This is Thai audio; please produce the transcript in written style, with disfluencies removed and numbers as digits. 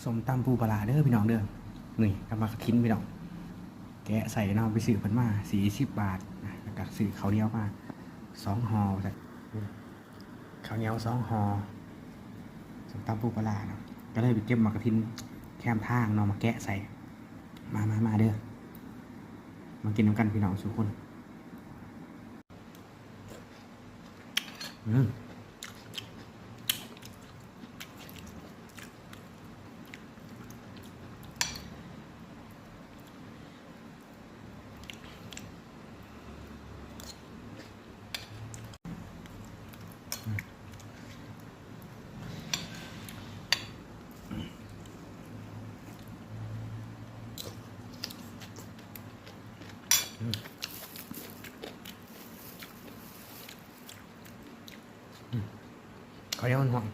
ส้มตำปูปลาร้าเด้อพี่น้องเด้อนี่กำมากระทิ้นพี่น้องแกะใส่น้องไปซื้อเพิ่นมา40 บาทแล้วก็ซื้อข้าวเหนียวมา2ห่อใส่ข้าวเหนียว2ห่อส้มตำปูปลาร้าเนาะก็เลยไปเก็บมากระทิ้นแคมทางเนาะมาแกะใส่มาเด้อมากินน้ำกันพี่น้องทุกคนเขาเรียกมันหอม